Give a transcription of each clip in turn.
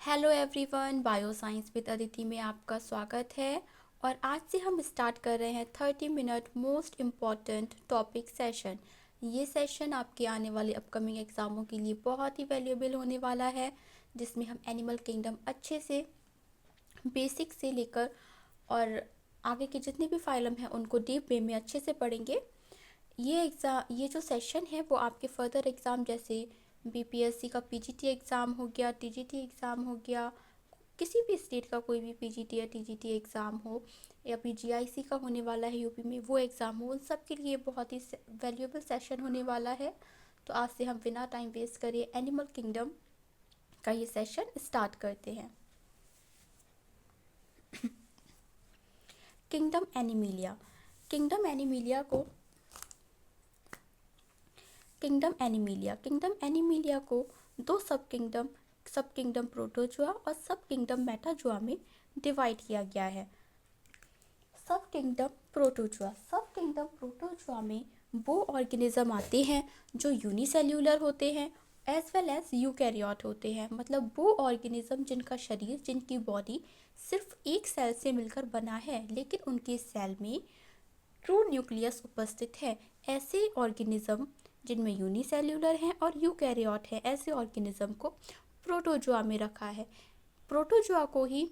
Hello everyone, bioscience with Aditi में आपका स्वागत है। और आज से हम स्टार्ट कर रहे हैं 30 minute most important topic session. ये सेशन आपके आने वाले अपकमिंग एग्ज़ामों के लिए बहुत ही वैल्यूएबल होने वाला है, जिसमें हम एनिमल किंगडम अच्छे से बेसिक से लेकर और आगे के जितने भी फाइलम हैं उनको डीप वे में अच्छे से पढ़ेंगे। ये जो सेशन है वो आपके फर्दर एग्ज़ाम जैसे बीपीएससी का पीजीटी एग्ज़ाम हो गया, टीजीटी एग्ज़ाम हो गया, किसी भी स्टेट का कोई भी पीजीटी या टीजीटी एग्ज़ाम हो, या फिर जीआईसी का होने वाला है यूपी में वो एग्ज़ाम हो, उन सब के लिए बहुत ही वैल्यूएबल सेशन होने वाला है। तो आज से हम बिना टाइम वेस्ट करे एनिमल किंगडम का ये सेशन स्टार्ट करते हैं। Kingdom Animalia. किंगडम एनिमिलिया को किंगडम एनिमिलिया को दो सब किंगडम प्रोटोजुआ और सब किंगडम मेटाजुआ में डिवाइड किया गया है। सब किंगडम प्रोटोजुआ में वो ऑर्गेनिज्म आते हैं जो यूनिसेल्यूलर होते हैं एज वेल एज यूकैरियोट होते हैं। मतलब वो ऑर्गेनिज्म जिनका शरीर, जिनकी बॉडी सिर्फ एक सेल से मिलकर बना है, लेकिन उनके सेल में ट्रू न्यूक्लियस उपस्थित है। ऐसे ऑर्गेनिज्म जिनमें यूनिसेल्यूलर हैं और यूकैरियोट है, ऐसे ऑर्गेनिज्म को प्रोटोजुआ में रखा है। प्रोटोजुआ को ही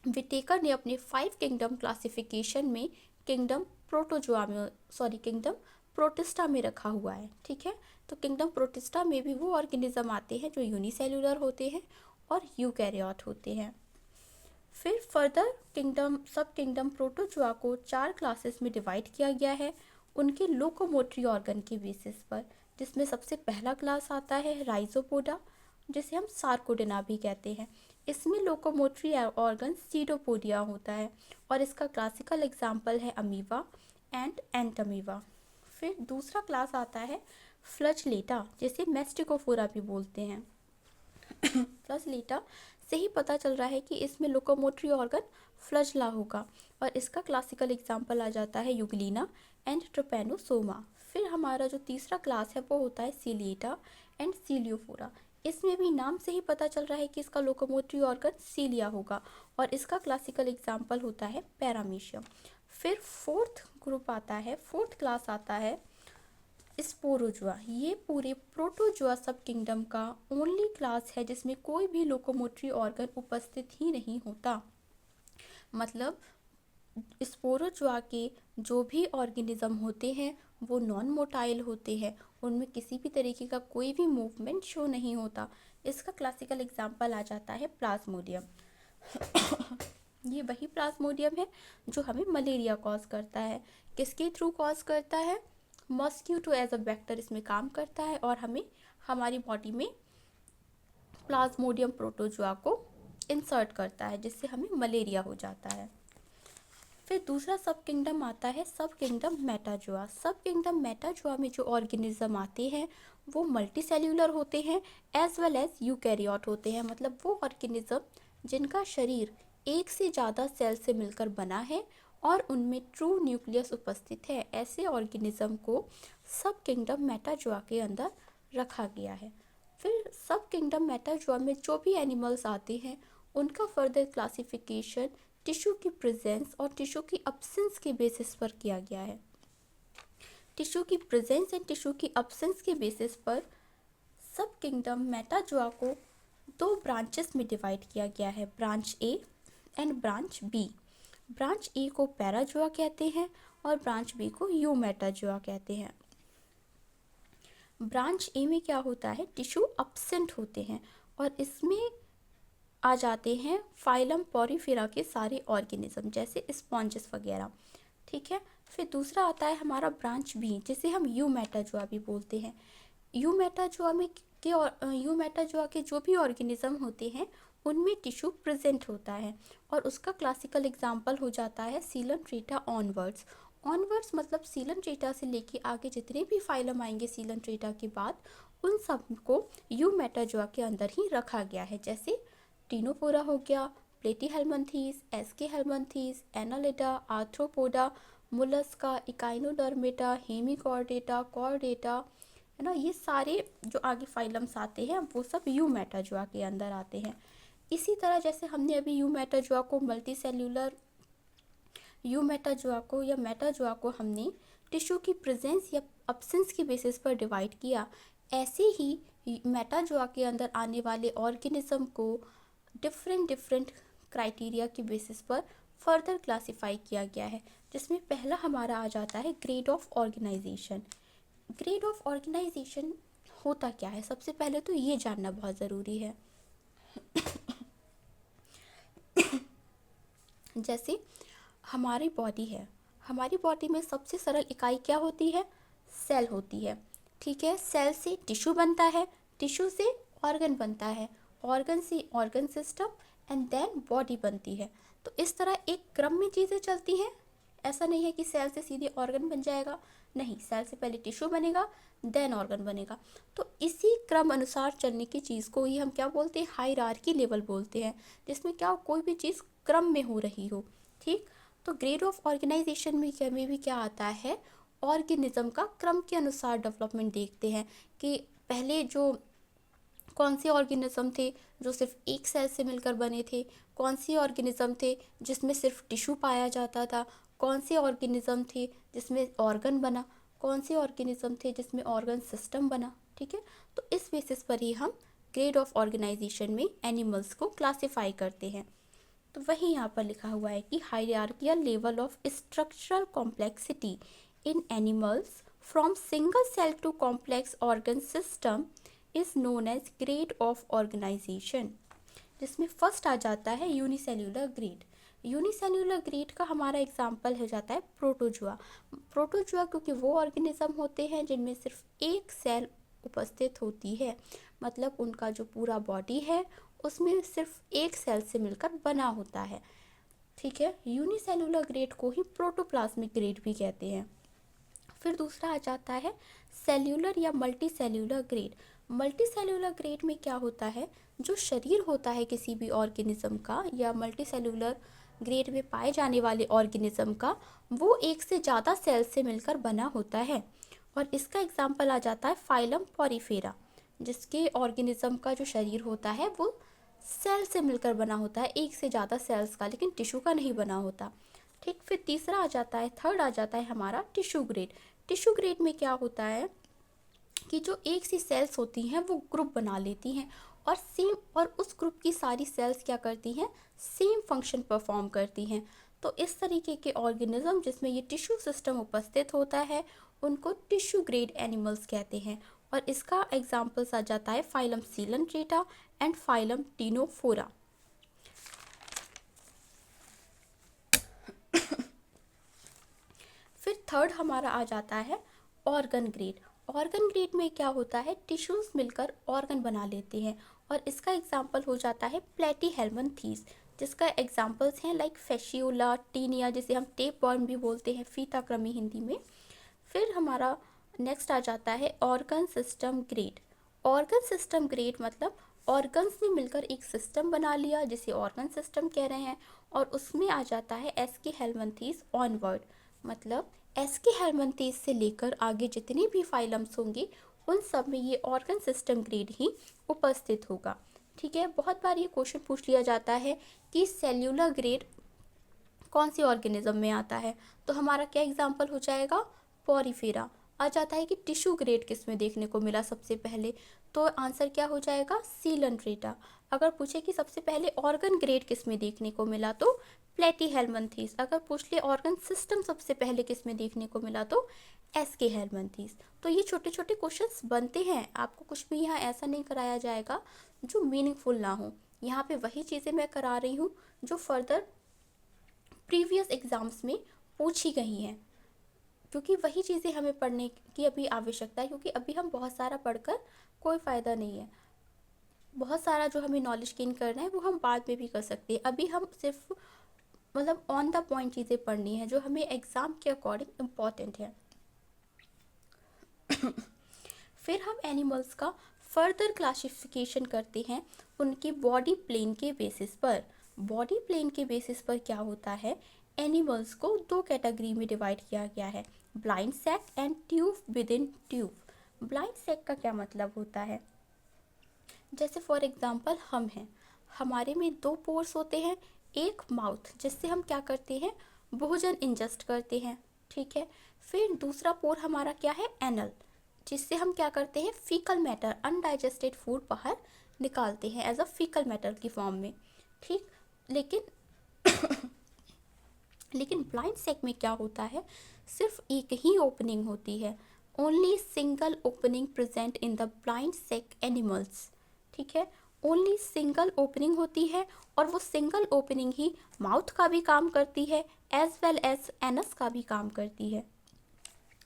विटेकर ने अपने 5 किंगडम क्लासिफिकेशन में किंगडम प्रोटिस्टा में रखा हुआ है। ठीक है, तो किंगडम प्रोटिस्टा में भी वो ऑर्गेनिज्म आते हैं जो यूनिसेल्यूलर होते हैं और यूकैरियोट होते हैं। फिर फर्दर सब किंगडम प्रोटोजुआ को 4 क्लासेस में डिवाइड किया गया है उनके लोकोमोटरी ऑर्गन के बेसिस पर, जिसमें सबसे पहला क्लास आता है राइजोपोडा, जिसे हम सार्कोडेना भी कहते हैं। इसमें लोकोमोटरी ऑर्गन सीडोपोडिया होता है और इसका क्लासिकल एग्जाम्पल है अमीबा एंड एंटमीबा। फिर दूसरा क्लास आता है फ्लजलेटा, जिसे मेस्टिकोफोरा भी बोलते हैं। फ्लजलेटा से ही पता चल रहा है कि इसमें लोकोमोटरी ऑर्गन फ्लजला होगा और इसका क्लासिकल एग्जाम्पल आ जाता है यूग्लिना एंड ट्रोपेनोसोमा। फिर हमारा जो तीसरा क्लास है वो होता है सीलिएटा एंड सीलियोफोरा। इसमें भी नाम से ही पता चल रहा है कि इसका लोकोमोटरी ऑर्गन सीलिया होगा और इसका क्लासिकल एग्जाम्पल होता है पैरामीशियम। फिर फोर्थ क्लास आता है स्पोरोजुआ। ये पूरे प्रोटोजुआ सब किंगडम का ओनली क्लास है जिसमें कोई भी लोकोमोटरी ऑर्गन उपस्थित ही नहीं होता। मतलब स्पोरोजुआ के जो भी ऑर्गेनिज्म होते हैं वो नॉन मोटाइल होते हैं, उनमें किसी भी तरीके का कोई भी मूवमेंट शो नहीं होता। इसका क्लासिकल एग्जाम्पल आ जाता है प्लाज्मोडियम। ये वही प्लाज्मोडियम है जो हमें मलेरिया कॉज करता है। किसके थ्रू कॉज करता है? मॉस्क्यूटो एज अ वेक्टर इसमें काम करता है और हमें हमारी बॉडी में प्लाज्मोडियम प्रोटोजुआ को इंसर्ट करता है, जिससे हमें मलेरिया हो जाता है। फिर दूसरा सब किंगडम आता है सब किंगडम मेटाजुआ। सब किंगडम मेटाजुआ में जो ऑर्गेनिज्म आते हैं वो मल्टी सेल्यूलर होते हैं एज वेल एज यूकैरियोट होते हैं। मतलब वो ऑर्गेनिज्म जिनका शरीर एक से ज़्यादा सेल से मिलकर बना है और उनमें ट्रू न्यूक्लियस उपस्थित है, ऐसे ऑर्गेनिज्म को सब किंगडम मेटाजुआ के अंदर रखा गया है। फिर सब किंगडम मेटाजुआ में जो भी एनिमल्स आते हैं उनका फर्दर क्लासिफिकेशन टिश्यू की प्रेजेंस और टिश्यू की अब्सेंस के बेसिस पर किया गया है। टिश्यू की प्रेजेंस एंड टिश्यू की अब्सेंस के बेसिस पर सब किंगडम मेटाजुआ को 2 ब्रांचेस में डिवाइड किया गया है, branch A and branch B. Branch A को पैराजुआ कहते हैं और ब्रांच बी को यूमेटाजुआ कहते हैं। ब्रांच ए में क्या होता है? टिश्यू अब्सेंट होते हैं और इसमें आ जाते हैं फाइलम पॉरीफेरा के सारे ऑर्गेनिज्म जैसे स्पॉन्जेस वगैरह। ठीक है, फिर दूसरा आता है हमारा ब्रांच बी, जिसे हम यूमेटाजुआ भी बोलते हैं। यूमेटाजुआ के जो भी ऑर्गेनिज्म होते हैं उनमें टिश्यू प्रेजेंट होता है और उसका क्लासिकल एग्जाम्पल हो जाता है सीलनट्रेटा ऑनवर्ड्स मतलब सीलनट्रेटा से लेके आगे जितने भी फाइलम आएंगे सीलनट्रेटा के बाद, उन सब को यूमेटाजुआ के अंदर ही रखा गया है। जैसे टीनोफोरा हो गया, Platyhelminthes, Aschelminthes, Annelida, Arthropoda, Mollusca, Echinodermata, Hemichordata, Chordata, है ना। ये सारे जो आगे फाइलम्स आते हैं वो सब यूमेटाजुआ के अंदर आते हैं। इसी तरह जैसे हमने अभी यूमेटाजोआ को या मेटाजोआ को हमने टिश्यू की प्रेजेंस या अब्सेंस की बेसिस पर डिवाइड किया, ऐसे ही मेटाजोआ के अंदर आने वाले ऑर्गेनिज्म को डिफरेंट क्राइटेरिया की बेसिस पर फर्दर क्लासिफाई किया गया है, जिसमें पहला हमारा आ जाता है grade of organisation. Grade of organisation होता क्या है, सबसे पहले तो ये जानना बहुत ज़रूरी है। जैसे हमारी बॉडी है, हमारी बॉडी में सबसे सरल इकाई क्या होती है, सेल होती है। ठीक है, सेल से टिश्यू बनता है, टिश्यू से ऑर्गन बनता है, ऑर्गन से organ system and then body बनती है। तो इस तरह एक क्रम में चीज़ें चलती हैं। ऐसा नहीं है कि सेल से सीधे ऑर्गन बन जाएगा, नहीं, सेल से पहले टिश्यू बनेगा देन ऑर्गन बनेगा। तो इसी क्रम अनुसार चलने की चीज़ को ही हम क्या बोलते हैं, हायरार्की लेवल बोलते हैं, जिसमें क्या कोई भी चीज़ क्रम में हो रही हो। ठीक, तो ग्रेड ऑफ ऑर्गेनाइजेशन में भी क्या आता है, ऑर्गेनिज्म का क्रम के अनुसार डेवलपमेंट देखते हैं कि पहले जो कौन से ऑर्गेनिज्म थे जो सिर्फ एक सेल से मिलकर बने थे, कौन से ऑर्गेनिज्म थे जिसमें सिर्फ टिश्यू पाया जाता था, कौन से ऑर्गेनिज्म थे जिसमें ऑर्गन बना, कौन से ऑर्गेनिज्म थे जिसमें ऑर्गन सिस्टम बना। ठीक है, तो इस बेसिस पर ही हम ग्रेड ऑफ ऑर्गेनाइजेशन में एनिमल्स को क्लासिफाई करते हैं। तो वही यहाँ पर लिखा हुआ है कि hierarchical level of structural complexity in animals from single cell to complex organ system is known as grade of organisation, जिसमें फर्स्ट आ जाता है यूनिसेल्यूलर ग्रेड। यूनिसेल्यूलर ग्रेड का हमारा एग्जाम्पल हो जाता है प्रोटोजुआ। प्रोटोजुआ क्योंकि वो ऑर्गेनिज्म होते हैं जिनमें सिर्फ एक सेल उपस्थित होती है, मतलब उनका जो पूरा बॉडी है उसमें सिर्फ एक सेल से मिलकर बना होता है। ठीक है, यूनिसेल्यूलर ग्रेड को ही प्रोटोप्लाज्मिक ग्रेड भी कहते हैं। फिर दूसरा आ जाता है सेल्यूलर या multi cellular grade. Multi cellular grade में क्या होता है, जो शरीर होता है किसी भी ऑर्गेनिज्म का या मल्टी सेल्यूलर ग्रेड में पाए जाने वाले ऑर्गेनिज्म का, वो एक से ज़्यादा सेल से मिलकर बना होता है। और इसका एग्जाम्पल आ जाता है फाइलम पॉरीफेरा, जिसके ऑर्गेनिज्म का जो शरीर होता है वो सेल से मिलकर बना होता है, एक से ज़्यादा सेल्स का, लेकिन टिश्यू का नहीं बना होता। ठीक, फिर तीसरा आ जाता है, थर्ड आ जाता है हमारा टिश्यू ग्रेड। टिश्यू ग्रेड में क्या होता है कि जो एक सी सेल्स होती हैं वो ग्रुप बना लेती हैं और उस ग्रुप की सारी सेल्स क्या करती हैं, सेम फंक्शन परफॉर्म करती हैं। तो इस तरीके के ऑर्गेनिज्म जिसमें ये टिश्यू सिस्टम उपस्थित होता है उनको टिश्यू ग्रेड एनिमल्स कहते हैं। और इसका एग्जाम्पल्स आ जाता है phylum Coelenterata and phylum Ctenophora. फिर थर्ड हमारा आ जाता है ऑर्गन ग्रेड। ऑर्गन ग्रेड में क्या होता है, टिश्यूज मिलकर ऑर्गन बना लेते हैं और इसका एग्जाम्पल हो जाता है प्लेटीहेल्मिन्थेस, जिसका एग्जाम्पल्स हैं लाइक फैशियोला, टीनिया, जिसे हम टेपवर्म भी बोलते हैं फीताकृमि हिंदी में। फिर हमारा नेक्स्ट आ जाता है organ system grade. Organ system grade मतलब ऑर्गन्स ने मिलकर एक सिस्टम बना लिया जिसे ऑर्गन सिस्टम कह रहे हैं, और उसमें आ जाता है एसके हेल्मिन्थेस ऑनवर्ड, मतलब एसके हेल्मिन्थेस से लेकर आगे जितने भी फाइलम्स होंगे उन सब में ये ऑर्गन सिस्टम ग्रेड ही उपस्थित होगा। ठीक है, बहुत बार ये क्वेश्चन पूछ लिया जाता है कि सेल्यूलर ग्रेड कौन सी ऑर्गेनिज्म में आता है, तो हमारा क्या एग्जाम्पल हो जाएगा, पॉरीफेरा। आ जाता है कि टिश्यू ग्रेड किस में देखने को मिला सबसे पहले, तो आंसर क्या हो जाएगा, सीलेंट्रेटा। अगर पूछे कि सबसे पहले ऑर्गन ग्रेड किस में देखने को मिला तो प्लेटीहेल्मिन्थेस। अगर पूछ ले ऑर्गन सिस्टम सबसे पहले किस में देखने को मिला तो एसके हेल्मिन्थेस। तो ये छोटे छोटे क्वेश्चंस बनते हैं, आपको कुछ भी यहाँ ऐसा नहीं कराया जाएगा जो मीनिंगफुल ना हो। यहाँ पे वही चीज़ें मैं करा रही हूँ जो फर्दर प्रीवियस एग्ज़ाम्स में पूछी गई हैं, क्योंकि वही चीज़ें हमें पढ़ने की अभी आवश्यकता है, क्योंकि अभी हम बहुत सारा पढ़कर कोई फ़ायदा नहीं है। बहुत सारा जो हमें नॉलेज गेन करना है वो हम बाद में भी कर सकते हैं, अभी हम सिर्फ मतलब ऑन द पॉइंट चीज़ें पढ़नी है जो हमें एग्ज़ाम के अकॉर्डिंग इम्पॉर्टेंट है। फिर हम एनिमल्स का फर्दर क्लासिफिकेशन करते हैं उनकी बॉडी प्लेन के बेसिस पर। बॉडी प्लेन के बेसिस पर क्या होता है, एनिमल्स को दो कैटेगरी में डिवाइड किया गया है, blind sac and tube within tube. Blind sac का क्या मतलब होता है, जैसे फॉर एग्जांपल हम हैं, हमारे में दो पोर्स होते हैं, एक माउथ जिससे हम क्या करते हैं, भोजन इंजेस्ट करते हैं, ठीक है। फिर दूसरा पोर हमारा क्या है, एनल, जिससे हम क्या करते हैं, फीकल मैटर, अनडाइजेस्टेड फूड बाहर निकालते हैं एज अ फीकल मैटर की फॉर्म में, ठीक। लेकिन लेकिन ब्लाइंड सेक में क्या होता है, सिर्फ एक ही ओपनिंग होती है, only single opening present in the blind sac animals, ठीक है। ओनली सिंगल ओपनिंग होती है और वो सिंगल ओपनिंग ही माउथ का भी काम करती है एज वेल एज एनस का भी काम करती है।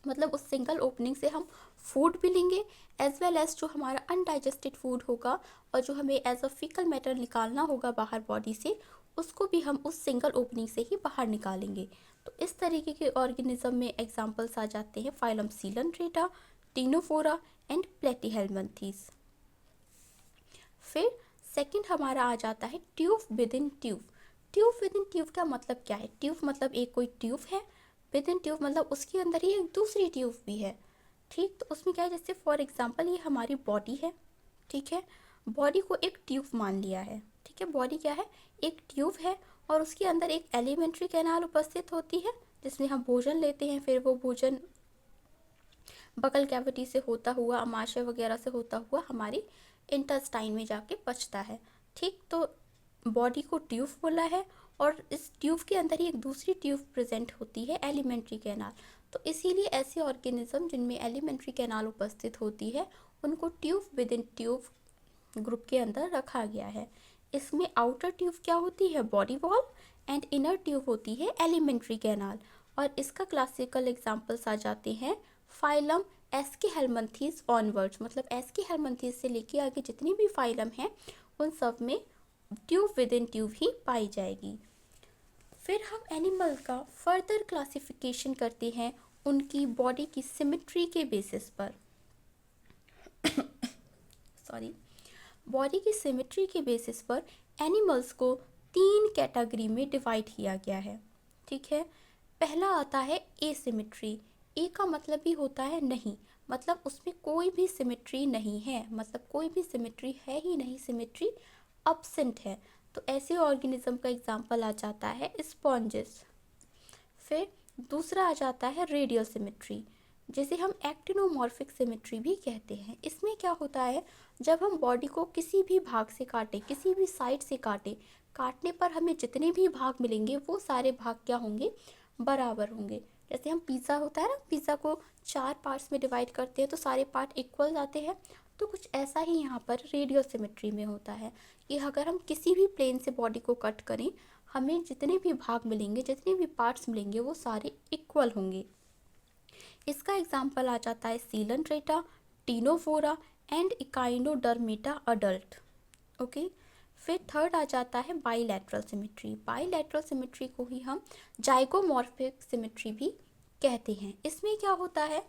मतलब उस सिंगल ओपनिंग से हम फूड भी लेंगे एज वेल एज जो हमारा अनडाइजेस्टेड फूड होगा और जो हमें एज अ फीकल मैटर निकालना होगा बाहर बॉडी से, उसको भी हम उस सिंगल ओपनिंग से ही बाहर निकालेंगे। तो इस तरीके के ऑर्गेनिज्म में एग्जांपल्स आ जाते हैं फाइलम सीलनट्रेटा, टीनोफोरा एंड प्लेटीहेल्मिन्थीज। फिर सेकंड हमारा आ जाता है tube within tube. Tube within tube का मतलब क्या है, ट्यूब मतलब एक कोई ट्यूब है, विद इन ट्यूब मतलब उसके अंदर ही एक दूसरी ट्यूब भी है, ठीक। तो उसमें क्या है, जैसे फॉर एग्जांपल ये हमारी बॉडी है, ठीक है। बॉडी को एक ट्यूब मान लिया है, ठीक है। बॉडी क्या है, एक ट्यूब है और उसके अंदर एक एलिमेंट्री कैनाल उपस्थित होती है जिसमें हम भोजन लेते हैं, फिर वो भोजन बकल कैविटी से होता हुआ, आमाशय वगैरह से होता हुआ हमारी इंटेस्टाइन में जाके पचता है, ठीक। तो बॉडी को ट्यूब बोला है और इस ट्यूब के अंदर ही एक दूसरी ट्यूब प्रेजेंट होती है, एलिमेंट्री कैनाल। तो इसीलिए ऐसे ऑर्गेनिज्म जिनमें एलिमेंट्री कैनाल उपस्थित होती है उनको tube within tube group के अंदर रखा गया है। इसमें आउटर ट्यूब क्या होती है, body wall, and inner tube होती है एलिमेंट्री कैनाल। और इसका क्लासिकल एग्जांपल्स आ जाते हैं फाइलम एस्कीहेलमिन्थीज ऑनवर्ड्स, मतलब एस्कीहेलमिन्थीज से लेके आगे जितनी भी फाइलम हैं उन सब में ट्यूब विद इन ट्यूब ही पाई जाएगी। फिर हम एनिमल का फर्दर क्लासिफिकेशन करते हैं उनकी बॉडी की सिमेट्री के बेसिस पर। सॉरी, बॉडी की सिमेट्री के बेसिस पर एनिमल्स को 3 कैटेगरी में डिवाइड किया गया है, ठीक है। पहला आता है एसिमेट्री। ए का मतलब ही होता है नहीं, मतलब उसमें कोई भी सिमेट्री नहीं है, मतलब कोई भी सिमेट्री है ही नहीं, सिमेट्री अब्सेंट है। तो ऐसे ऑर्गेनिज्म का एग्जांपल आ जाता है स्पॉन्जेस। फिर दूसरा आ जाता है रेडियल सिमेट्री, जिसे हम एक्टिनोमॉर्फिक सिमेट्री भी कहते हैं। इसमें क्या होता है, जब हम बॉडी को किसी भी भाग से काटें, किसी भी साइड से काटें, काटने पर हमें जितने भी भाग मिलेंगे वो सारे भाग क्या होंगे, बराबर होंगे। जैसे हम पिज़्ज़ा होता है ना, पिज़्ज़ा को 4 पार्ट्स में डिवाइड करते हैं तो सारे पार्ट इक्वल आते हैं। तो कुछ ऐसा ही यहाँ पर रेडियल सिमेट्री में होता है कि अगर हम किसी भी प्लेन से बॉडी को कट करें, हमें जितने भी भाग मिलेंगे, जितने भी पार्ट्स मिलेंगे वो सारे इक्वल होंगे। इसका एग्जाम्पल आ जाता है Coelenterata, Ctenophora and Echinodermata adult, okay. फिर थर्ड आ जाता है बाईलैटरल सिमेट्री। बाईलैटरल सिमेट्री को ही हम जाइगोमॉर्फिक सिमेट्री भी कहते हैं। इसमें क्या होता है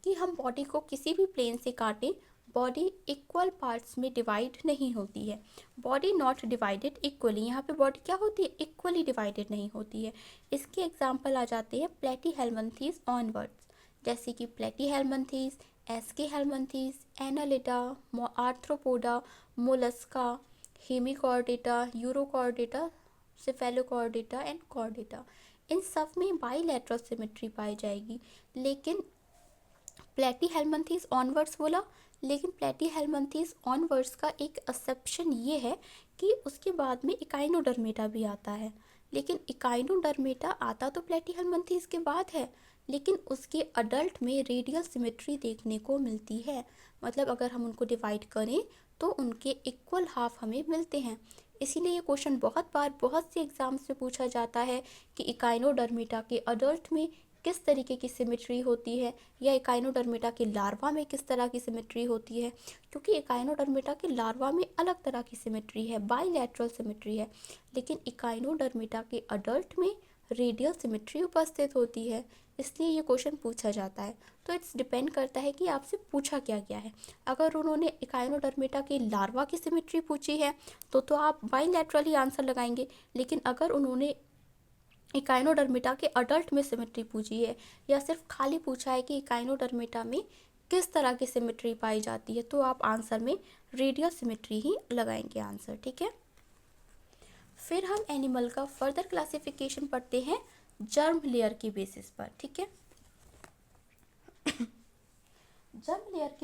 कि हम बॉडी को किसी भी प्लेन से काटें, बॉडी इक्वल पार्ट्स में डिवाइड नहीं होती है, बॉडी नॉट डिवाइडेड इक्वली। यहाँ पे बॉडी क्या होती है, इक्वली डिवाइडेड नहीं होती है। इसके एग्जांपल आ जाते हैं प्लेटीहेल्मिन्थीज ऑनवर्ड्स, जैसे कि Platyhelminthes, Aschelminthes, Annelida, Arthropoda, Mollusca, Hemichordata, Urochordata, Cephalochordata and Chordata. इन सब में बाईलैटरल सिमेट्री पाई जाएगी। लेकिन प्लेटीहेल्मिन्थीज ऑनवर्ड्स बोला, लेकिन प्लेटीहेल्मिन्थीज ऑनवर्ड्स का एक एक्सेप्शन ये है कि उसके बाद में इकाइनोडर्मेटा भी आता है। लेकिन इकाइनोडर्मेटा आता तो प्लेटीहेल्मिन्थीज के बाद है, लेकिन उसके अडल्ट में रेडियल सिमेट्री देखने को मिलती है। मतलब अगर हम उनको डिवाइड करें तो उनके इक्वल हाफ हमें मिलते हैं। इसीलिए ये क्वेश्चन बहुत बार बहुत से एग्जाम्स में पूछा जाता है कि इकाइनोडर्मेटा के अडल्ट में किस तरीके की सिमेट्री होती है, या इकाइनोडर्मेटा के लार्वा में किस तरह की सिमेट्री होती है। क्योंकि इकाइनोडर्मेटा के लार्वा में अलग तरह की सिमेट्री है, बाईलैटरल सिमेट्री है, लेकिन इकाइनोडर्मेटा के अडल्ट में रेडियल सिमेट्री उपस्थित होती है। इसलिए ये क्वेश्चन पूछा जाता है। तो इट्स डिपेंड करता है कि आपसे पूछा क्या गया है। अगर उन्होंने इकाइनोडर्मेटा के लार्वा की सिमेट्री पूछी है तो आप बाईलैटरल ही आंसर लगाएंगे। लेकिन अगर उन्होंने इकाइनोडर्मेटा के अडल्ट में सिमेट्री पूछी है, या सिर्फ खाली पूछा है कि इकाइनोडर्मेटा में किस तरह की सिमेट्री पाई जाती है, तो आप आंसर में रेडियल सिमेट्री ही लगाएंगे आंसर। ठीक है, फिर हम एनिमल का फर्दर क्लासिफिकेशन पढ़ते हैं जर्म लेयर के बेसिस पर। ठीक है, जर्म लेयर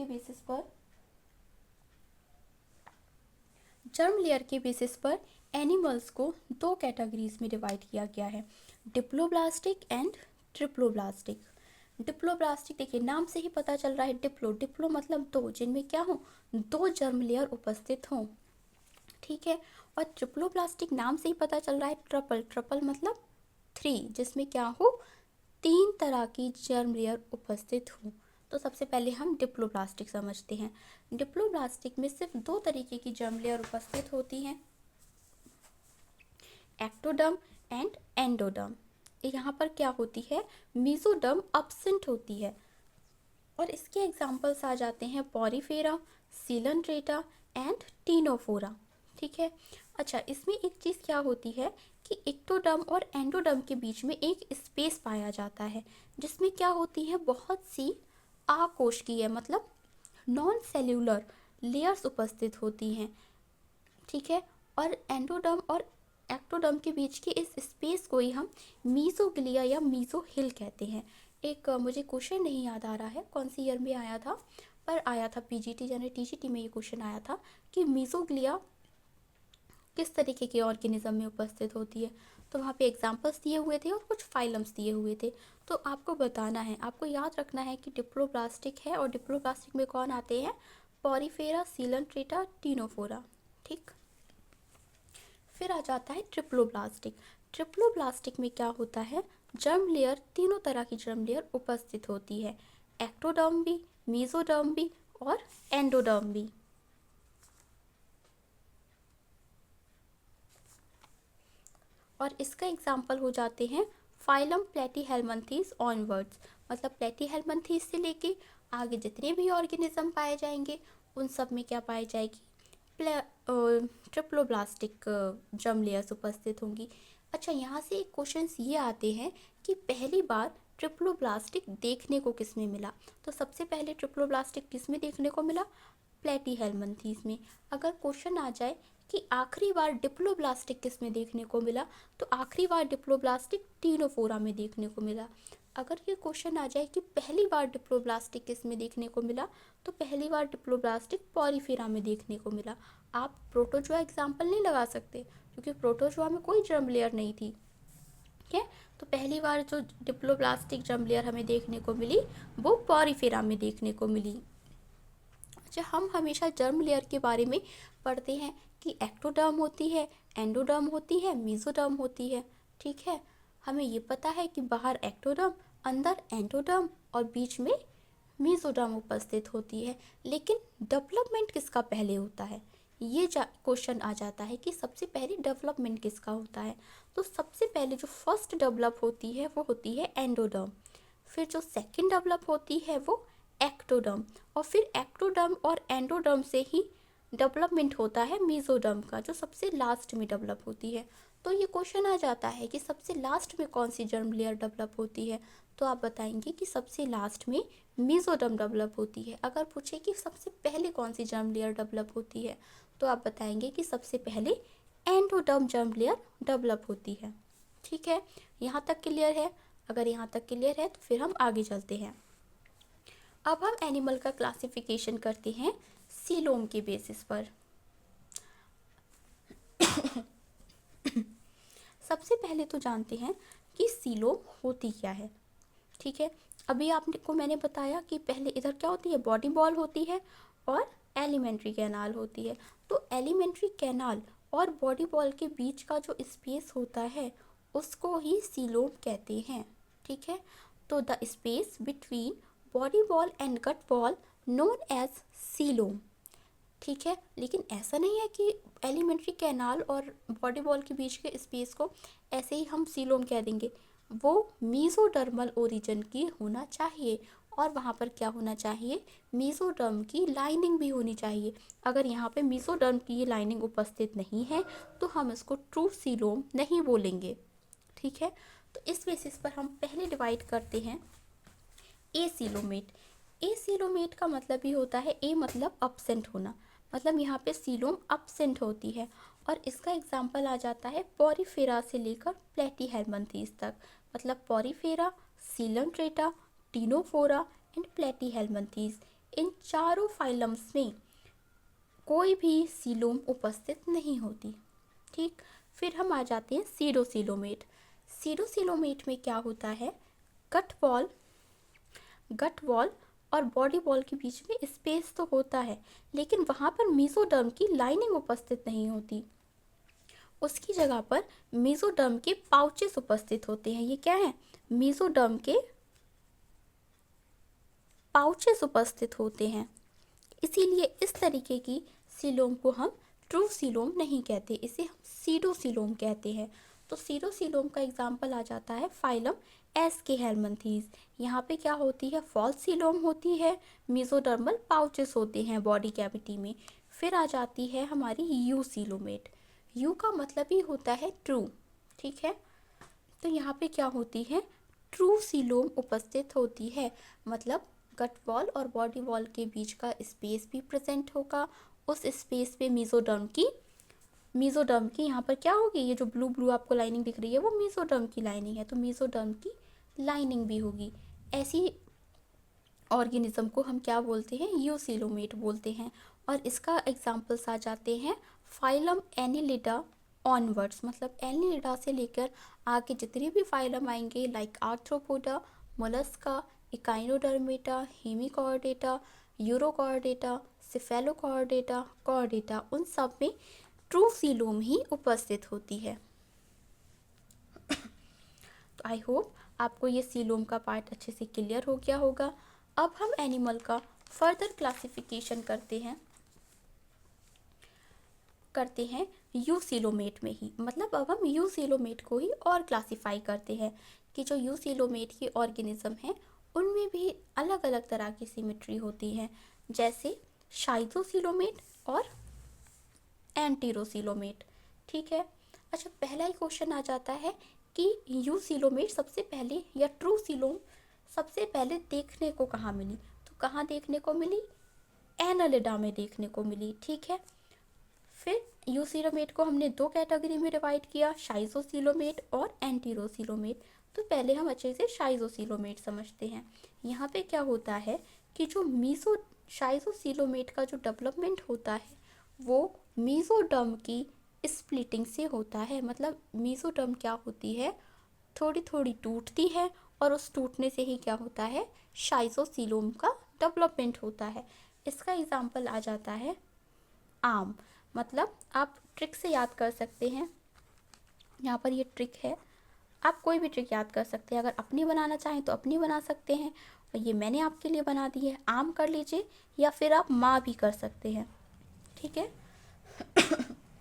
के बेसिस पर एनिमल्स को दो कैटेगरीज में डिवाइड किया गया है, डिप्लोब्लास्टिक एंड ट्रिप्लोब्लास्टिक। डिप्लोब्लास्टिक देखिए नाम से ही पता चल रहा है, डिप्लो मतलब दो, जिनमें क्या हो, दो जर्म लेयर उपस्थित हों। ठीक है, और ट्रिप्लोब्लास्टिक नाम से ही पता चल रहा है, ट्रिपल मतलब 3, जिसमें क्या हो, 3 तरह की जर्म लेयर उपस्थित हो। तो सबसे पहले हम डिप्लोब्लास्टिक समझते हैं। डिप्लोब्लास्टिक में सिर्फ 2 तरीके की जर्म लेयर उपस्थित होती हैं, एक्टोडर्म एंड एंडोडर्म। यहाँ पर क्या होती है, मेसोडर्म अब्सेंट होती है, और इसके एग्जाम्पल्स आ जाते हैं पॉरीफेरा, सीलनट्रेटा एंड टीनोफोरा। ठीक है, अच्छा इसमें एक चीज़ क्या होती है कि एक्टोडर्म और एंडोडर्म के बीच में एक स्पेस पाया जाता है, जिसमें क्या होती है, बहुत सी अकोशिकीय मतलब नॉन सेल्यूलर लेयर्स उपस्थित होती हैं। ठीक है, और एंडोडर्म और एक्टोडर्म के बीच की इस स्पेस को ही हम मीसोग्लिया या मीसोहिल कहते हैं। एक मुझे क्वेश्चन नहीं याद आ रहा है कौन सी ईयर में आया था, पर आया था पीजीटी यानी टीजीटी में ये क्वेश्चन आया था कि मीसोग्लिया किस तरीके के ऑर्गेनिज्म में उपस्थित होती है। तो वहाँ पे एग्जाम्पल्स दिए हुए थे और कुछ फाइलम्स दिए हुए थे। तो आपको बताना है, आपको याद रखना है कि डिप्लोब्लास्टिक है, और डिप्लोब्लास्टिक में कौन आते हैं, पॉरीफेरा, सीलनट्रेटा, टीनोफोरा। ठीक, फिर आ जाता है ट्रिप्लोब्लास्टिक। ट्रिप्लोब्लास्टिक में क्या होता है, जर्म लेयर, तीनों तरह की जर्म लेयर उपस्थित होती है, एक्टोडर्म भी, मेसोडर्म भी और एंडोडर्म भी। और इसका एग्जाम्पल हो जाते हैं फाइलम प्लेटीहेल्मिन्थेस ऑनवर्ड्स, मतलब प्लेटीहेल्मिन्थेस से लेके आगे जितने भी ऑर्गेनिज्म पाए जाएंगे उन सब में क्या पाई जाएगी, ट्रिप्लोब्लास्टिक जर्म लेयर्स उपस्थित होंगी। अच्छा, यहाँ से एक क्वेश्चन ये आते हैं कि पहली बार ट्रिप्लोब्लास्टिक देखने को किस में मिला। तो सबसे पहले ट्रिप्लोब्लास्टिक किस में देखने को मिला, प्लेटीहेल्मिन्थेस में। अगर क्वेश्चन आ जाए कि आखिरी बार डिप्लोब्लास्टिक किस में देखने को मिला, तो आखिरी बार डिप्लोब्लास्टिक टीनोफोरा में देखने को मिला। अगर ये क्वेश्चन आ जाए कि पहली बार डिप्लोब्लास्टिक किस में देखने को मिला, तो पहली बार डिप्लोब्लास्टिक पॉरीफेरा में देखने को मिला। आप प्रोटोजोआ एग्जाम्पल नहीं लगा सकते क्योंकि प्रोटोजोआ में कोई जर्म लेयर नहीं थी। ठीक है, तो पहली बार जो डिप्लोब्लास्टिक जर्म लेयर हमें देखने को मिली वो पॉरीफेरा में देखने को मिली। अच्छा, हम हमेशा जर्म लेयर के बारे में पढ़ते हैं कि एक्टोडर्म होती है, एंडोडर्म होती है, मेसोडर्म होती है। ठीक है, हमें ये पता है कि बाहर एक्टोडर्म, अंदर एंडोडर्म और बीच में मेसोडर्म उपस्थित होती है। लेकिन डेवलपमेंट किसका पहले होता है, ये क्वेश्चन आ जाता है कि सबसे पहले डेवलपमेंट किसका होता है। तो सबसे पहले जो फर्स्ट डेवलप होती है वो होती है एंडोडर्म, फिर जो सेकंड डेवलप होती है वो एक्टोडर्म, और फिर एक्टोडर्म और एंडोडर्म से ही डेवलपमेंट होता है मेसोडर्म का, जो सबसे लास्ट में डेवलप होती है। तो ये क्वेश्चन आ जाता है कि सबसे लास्ट में कौन सी जर्म लेयर डेवलप होती है, तो आप बताएंगे कि सबसे लास्ट में मेसोडर्म डेवलप होती है। अगर पूछे कि सबसे पहले कौन सी जर्म लेयर डेवलप होती है, तो आप बताएंगे कि सबसे पहले एंडोडर्म जर्म लेयर डेवलप होती है। ठीक है, यहाँ तक क्लियर है। अगर यहाँ तक क्लियर है तो फिर हम आगे चलते हैं। अब हम एनिमल का क्लासिफिकेशन करते हैं सीलोम के बेसिस पर। सबसे पहले तो जानते हैं कि सीलोम होती क्या है। ठीक है, अभी आपको मैंने बताया कि पहले इधर क्या होती है, बॉडी बॉल होती है और एलिमेंट्री कैनाल होती है। तो एलिमेंट्री कैनाल और बॉडी बॉल के बीच का जो स्पेस होता है उसको ही सीलोम कहते हैं। ठीक है, तो the space between body wall and gut wall known as coelom. ठीक है, लेकिन ऐसा नहीं है कि एलिमेंट्री कैनाल और बॉडी बॉल के बीच के स्पेस को ऐसे ही हम सीलोम कह देंगे। वो मीजोडर्मल ओरिजिन की होना चाहिए, और वहाँ पर क्या होना चाहिए, मीजोडर्म की लाइनिंग भी होनी चाहिए। अगर यहाँ पे मीजोडर्म की ये लाइनिंग उपस्थित नहीं है तो हम इसको ट्रू सीलोम नहीं बोलेंगे। ठीक है, तो इस बेसिस पर हम पहले डिवाइड करते हैं ए सीलोमेट। एसीलोमेट का मतलब ही होता है, ए मतलब अब्सेंट होना, मतलब यहाँ पे सीलोम अब्सेंट होती है। और इसका एग्जाम्पल आ जाता है पॉरीफेरा से लेकर प्लेटीहेल्मिन्थेस तक, मतलब Porifera, Seelam ट्रेटा, Ctenophora and Platyhelminthes, इन चारों फाइलम्स में कोई भी सीलोम उपस्थित नहीं होती। ठीक, फिर हम आ जाते हैं सीडोसीलोमेट। सीडोसीलोमेट में क्या होता है, गट वॉल और बॉडी वॉल के बीच में स्पेस तो होता है, लेकिन वहाँ पर मेसोडर्म की लाइनिंग उपस्थित नहीं होती। उसकी जगह पर मेसोडर्म के पाउचेस उपस्थित होते हैं। ये क्या है, मेसोडर्म के पाउचेस उपस्थित होते हैं। इसीलिए इस तरीके की सीलोम को हम ट्रू सीलोम नहीं कहते, इसे हम सीडोसीलोम कहते हैं। तो सीडोसीलोम का एग्जाम्पल आ जाता है फाइलम एस्केहेल्मिन्थेस। यहाँ पे क्या होती है, फॉल्स सीलोम होती है, मेसोडर्मल पाउचेस होते हैं बॉडी कैविटी में। फिर आ जाती है हमारी यू सीलोमेट। यू का मतलब ही होता है ट्रू, ठीक है। तो यहाँ पे क्या होती है, ट्रू सीलोम उपस्थित होती है, मतलब गट वॉल और बॉडी वॉल के बीच का स्पेस भी प्रेजेंट होगा। उस स्पेस पे मेसोडर्म की यहाँ पर क्या होगी, ये जो ब्लू ब्लू आपको लाइनिंग दिख रही है वो मेसोडर्म की लाइनिंग है, तो मेसोडर्म की लाइनिंग भी होगी। ऐसी ऑर्गेनिज्म को हम क्या बोलते हैं, यूसीलोमेट बोलते हैं। और इसका एग्जाम्पल्स आ जाते हैं फाइलम एनिलिडा ऑनवर्ड्स, मतलब एनिलिडा से लेकर आगे जितने भी फाइलम आएंगे, like arthropoda, Mollusca, Echinodermata, Hemichordata, Urochordata, cephalochordata, Chordata, उन सब में ट्रू सीलोम ही उपस्थित होती है। तो आई होप आपको ये सीलोम का पार्ट अच्छे से क्लियर हो गया होगा। अब हम एनिमल का फर्दर क्लासिफिकेशन करते हैं यूसीलोमेट में ही, मतलब अब हम यूसीलोमेट को ही और क्लासिफाई करते हैं कि जो यूसीलोमेट की ऑर्गेनिज्म हैं उनमें भी अलग अलग तरह की सिमेट्री होती है, जैसे शाइजोसीलोमेट और एंटीरोसीलोमेट। ठीक है, अच्छा पहला ही क्वेश्चन आ जाता है कि यूसीलोमेट सबसे पहले या ट्रू सीलोम सबसे पहले देखने को कहाँ मिली, तो कहाँ देखने को मिली, एनालिडा में देखने को मिली। ठीक है, फिर यूसीलोमेट को हमने दो कैटेगरी में डिवाइड किया, शाइजोसीलोमेट और एंटीरोसीलोमेट। तो पहले हम अच्छे से शाइजोसीलोमेट समझते हैं। यहाँ पे क्या होता है कि जो शाइजोसीलोमेट का जो डेवलपमेंट होता है वो मेसोडर्म की स्प्लिटिंग से होता है, मतलब मेसोडर्म क्या होती है, थोड़ी थोड़ी टूटती है और उस टूटने से ही क्या होता है, शाइजोसीलोम का डेवलपमेंट होता है। इसका एग्जाम्पल आ जाता है आम, मतलब आप ट्रिक से याद कर सकते हैं, यहाँ पर ये ट्रिक है, आप कोई भी ट्रिक याद कर सकते हैं, अगर अपनी बनाना चाहें तो अपनी बना सकते हैं, और ये मैंने आपके लिए बना दी है, आम कर लीजिए, या फिर आप माँ भी कर सकते हैं। ठीक है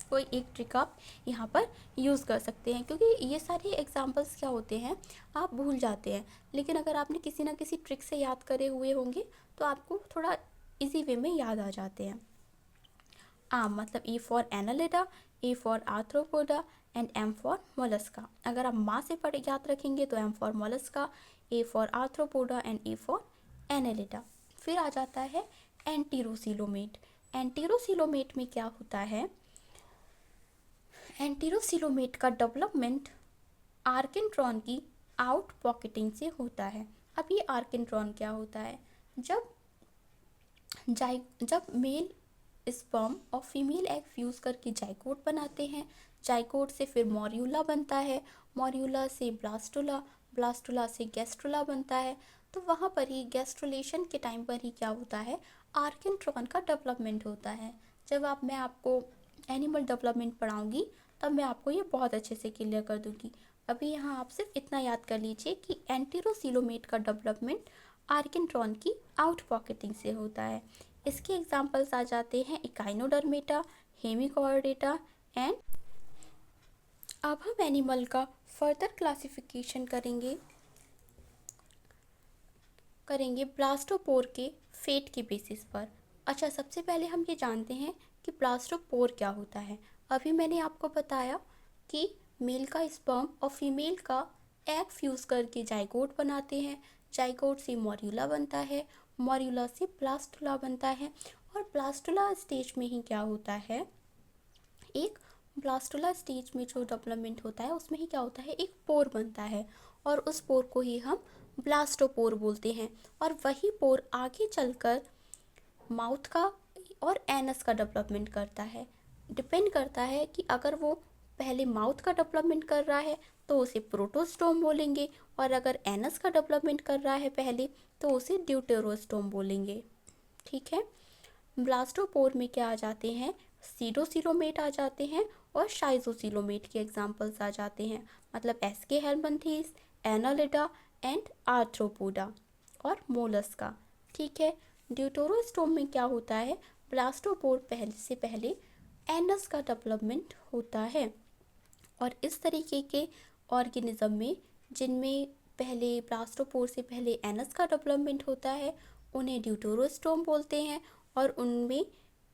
कोई एक ट्रिक आप यहाँ पर यूज़ कर सकते हैं, क्योंकि ये सारे एग्जांपल्स क्या होते हैं आप भूल जाते हैं, लेकिन अगर आपने किसी ना किसी ट्रिक से याद करे हुए होंगे तो आपको थोड़ा इजी वे में याद आ जाते हैं। आम मतलब A for Annelida, A for Arthropoda and M for Mollusca. अगर आप माँ से पढ़ याद रखेंगे तो M for Mollusca, A for Arthropoda and A for Annelida. फिर आ जाता है एंटीरोसीलोमेट। एंटीरोसीलोमेट में क्या होता है, एंटीरोसीलोमेट का डेवलपमेंट आर्किन्ट्रॉन की आउट पॉकेटिंग से होता है। अब ये आर्किन्ट्रॉन क्या होता है, जब मेल स्पर्म और फीमेल एग फ्यूज़ करके जाइगोट बनाते हैं, जाइगोट से फिर मॉर्यूला बनता है, मॉर्यूला से ब्लास्टुला, ब्लास्टुला से गैस्ट्रुला बनता है। तो वहाँ पर ही गैस्ट्रुलेशन के टाइम पर ही क्या होता है, आर्किन्ट्रॉन का डेवलपमेंट होता है। जब मैं आपको एनिमल डेवलपमेंट पढ़ाऊँगी तब मैं आपको ये बहुत अच्छे से क्लियर कर दूँगी। अभी यहाँ आप सिर्फ इतना याद कर लीजिए कि एंटीरोसीलोमेट का डेवलपमेंट आर्किन्ट्रॉन की आउट पॉकेटिंग से होता है। इसके एग्जाम्पल्स आ जाते हैं इकाइनोडर्मेटा, हेमिकॉर्डेटा एंड। अब हम एनिमल का फर्दर क्लासिफिकेशन करेंगे ब्लास्टोपोर के फेट के बेसिस पर। अच्छा, सबसे पहले हम ये जानते हैं कि ब्लास्टोपोर क्या होता है। अभी मैंने आपको बताया कि मेल का स्पर्म और फीमेल का एग फ्यूज़ करके जाइगोट बनाते हैं, जाइगोट से मॉर्यूला बनता है, मॉर्यूला से ब्लास्टुला बनता है। और ब्लास्टुला स्टेज में ही क्या होता है, एक ब्लास्टुला स्टेज में जो डेवलपमेंट होता है उसमें ही क्या होता है, एक पोर बनता है और उस पोर को ही हम ब्लास्टोपोर बोलते हैं। और वही पोर आगे चलकर माउथ का और एनस का डेवलपमेंट करता है। डिपेंड करता है कि अगर वो पहले माउथ का डेवलपमेंट कर रहा है तो उसे प्रोटोस्टोम बोलेंगे, और अगर एनस का डेवलपमेंट कर रहा है पहले तो उसे ड्यूटेरोस्टोम बोलेंगे। ठीक है। ब्लास्टोपोर में क्या आ जाते हैं, सीडोसिलोमेट आ जाते हैं और शाइजोसिलोमेट के एग्जाम्पल्स आ जाते हैं, मतलब एस्के हेलमिंथेस, एनालिडा एंड आर्थ्रोपोडा और मोलस्का। ठीक है। ड्यूटेरोस्टोम में क्या होता है, ब्लास्टोपोर पहले से पहले एनस का डेवलपमेंट होता है। और इस तरीके के ऑर्गेनिज्म में जिनमें पहले ब्लास्टोपोर से पहले एनस का डेवलपमेंट होता है उन्हें ड्यूटेरोस्टोम बोलते हैं, और उनमें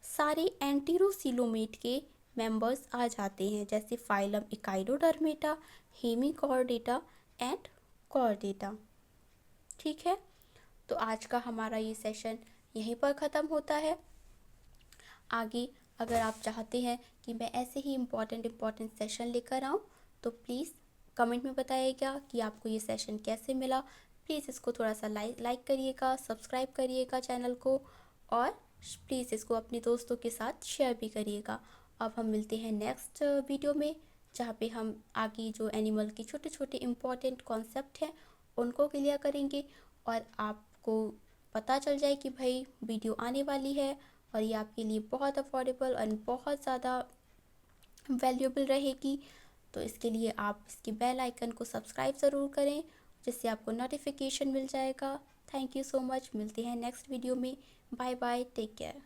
सारे एंटीरोसिलोमेट के मेंबर्स आ जाते हैं, जैसे फाइलम इकाइडोडर्मेटा, हेमिकॉर्डेटा एंड कॉर्डेटा। ठीक है। तो आज का हमारा ये सेशन यहीं पर ख़त्म होता है। आगे अगर आप चाहते हैं कि मैं ऐसे ही इम्पॉर्टेंट सेशन लेकर आऊँ तो प्लीज़ कमेंट में बताइएगा कि आपको ये सेशन कैसे मिला। प्लीज़ इसको थोड़ा सा लाइक करिएगा, सब्सक्राइब करिएगा चैनल को, और प्लीज़ इसको अपने दोस्तों के साथ शेयर भी करिएगा। अब हम मिलते हैं नेक्स्ट वीडियो में, जहाँ पे हम आगे जो एनिमल के छोटे छोटे इम्पॉर्टेंट कॉन्सेप्ट हैं उनको क्लियर करेंगे, और आपको पता चल जाए कि भाई वीडियो आने वाली है और ये आपके लिए बहुत अफोर्डेबल और बहुत ज़्यादा वैल्यूएबल रहेगी। तो इसके लिए आप इसके बेल आइकन को सब्सक्राइब ज़रूर करें, जिससे आपको नोटिफिकेशन मिल जाएगा। Thank you so much. मिलते हैं नेक्स्ट वीडियो में। Bye bye, take care.